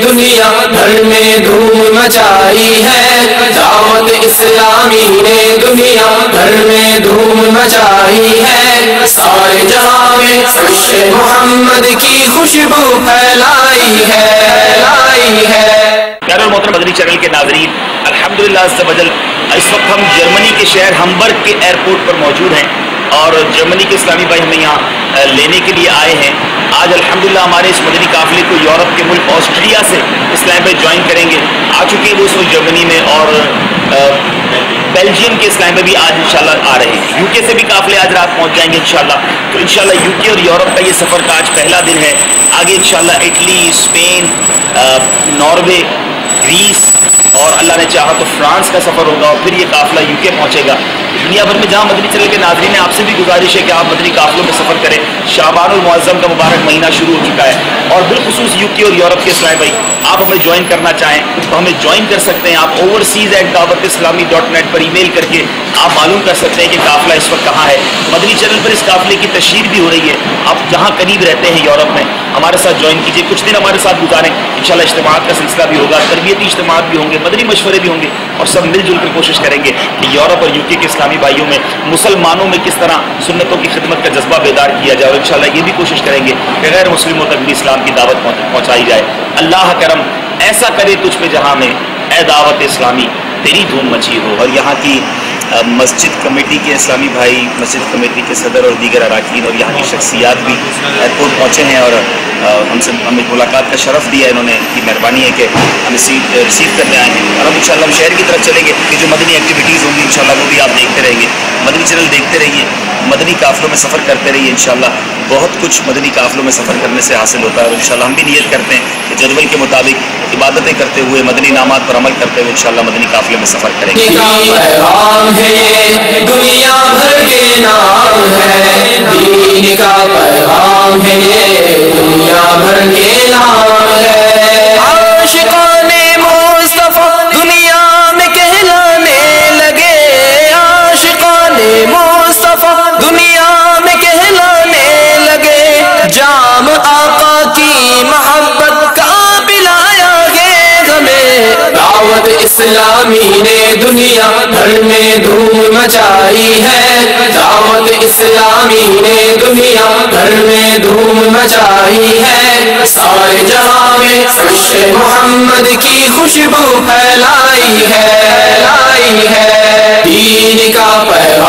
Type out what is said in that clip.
دنیا بھر میں دھوم مچائی ہے، دعوت اسلامی نے دنیا بھر میں دھوم مچائی ہے، سارے جہاں میں عرش محمد کی خوشبو پھیلائی ہے۔ پیارے اور محترم مدنی چینل کے ناظرین، الحمدللہ عز و جل اس وقت ہم جرمنی کے شہر ہمبرگ کے ایئرپورٹ پر موجود ہیں اور جرمنی کے اسلامی بھائی ہمیں یہاں لینے کے لیے آئے ہیں۔ آج الحمدللہ ہمارے اس مدنی قافلے کو یورپ کے ملک آسٹریا سے اسلام بھائی جوائن کریں گے، آ چکے ہیں وہ اس وقت جرمنی میں، اور بیلجیم کے اسلام میں بھی آج انشاءاللہ آ رہے ہیں۔ یو کے سے بھی قافلے آج رات پہنچ جائیں گے انشاءاللہ۔ تو انشاءاللہ یو کے اور یورپ کا یہ سفر کا آج پہلا دن ہے، آگے انشاءاللہ اٹلی، اسپین، ناروے، گریس اور اللہ نے چاہا تو فرانس کا سفر ہوگا، اور پھر یہ قافلہ یو کے پہنچے گا۔ دنیا بھر میں جہاں مدنی چینل کے ناظرین ہیں، آپ سے بھی گزارش ہے کہ آپ مدنی قافلوں میں سفر کریں۔ شعبان المعظم کا مبارک مہینہ شروع ہو چکا ہے، اور بالخصوص یو کے اور یورپ کے اسلامی بھائی آپ ہمیں جوائن کرنا چاہیں تو ہمیں جوائن کر سکتے ہیں۔ آپ overseas@dawat-islami.net پر ای میل کر کے آپ معلوم کر سکتے ہیں کہ قافلہ اس وقت کہاں ہے۔ مدنی چینل پر اس قافلے کی تشہیر بھی ہو رہی ہے، آپ جہاں قریب رہتے ہیں یورپ میں ہمارے ساتھ جوائن کیجیے، کچھ دن ہمارے ساتھ گزاریں، انشاءاللہ اجتماعات کا سلسلہ بھی ہوگا، تربیتی اجتماعات بھی ہوں گے، مدنی مشورے بھی ہوں گے، اور سب مل جل کر کوشش کریں گے کہ یورپ اور یو کے اسلامی بھائیوں میں، مسلمانوں میں کس طرح سنتوں کی خدمت کا جذبہ بیدار کیا جائے، اور انشاءاللہ یہ بھی کوشش کریں گے کہ غیر مسلموں تک بھی اسلام کی دعوت پہنچائی جائے۔ اللہ کرم ایسا کرے تجھ پہ جہاں میں، اے دعوت اسلامی تیری دھوم مچی ہو۔ اور یہاں کی مسجد کمیٹی کے اسلامی بھائی، مسجد کمیٹی کے صدر اور دیگر اراکین اور یہاں کی شخصیات بھی ایئرپورٹ پہنچے ہیں، اور ہمیں ملاقات کا شرف دیا ہے انہوں نے، کی مہربانی ہے کہ ہم ریسیو کرنے آئے ہیں، اور ہم انشاءاللہ ہم شہر کی طرف چلیں گے کہ جو مدنی ایکٹیویٹیز ہوں گی انشاءاللہ وہ بھی آپ دیکھتے رہیں گے۔ مدنی چینل دیکھتے رہیے، مدنی قافلوں میں سفر کرتے رہیے، انشاءاللہ بہت کچھ مدنی قافلوں میں سفر کرنے سے حاصل ہوتا ہے، اور انشاءاللہ ہم بھی نیت کرتے ہیں کہ جدول کے مطابق عبادتیں کرتے ہوئے، مدنی انعامات پر عمل کرتے ہوئے انشاءاللہ مدنی قافلے میں سفر کریں گے۔ پیغام ہے یہ دنیا بھر کے نام ہے، دین کا پیغام ہے یہ دنیا بھر کے نام ہے، عاشقان مصطفیٰ دنیا میں کہلانے لگے، عاشقان مصطفیٰ دنیا میں کہلانے لگے، جام آقا کی محبت کا پلایا گے ہمیں، دعوت اسلامی نے دنیا بھر میں دھوم مچائی ہے، دعوت اسلامی نے دنیا بھر میں دھوم مچائی ہے، سارے جہاں میں عرش محمد کی خوشبو پھیلائی ہے، دین کا پیغام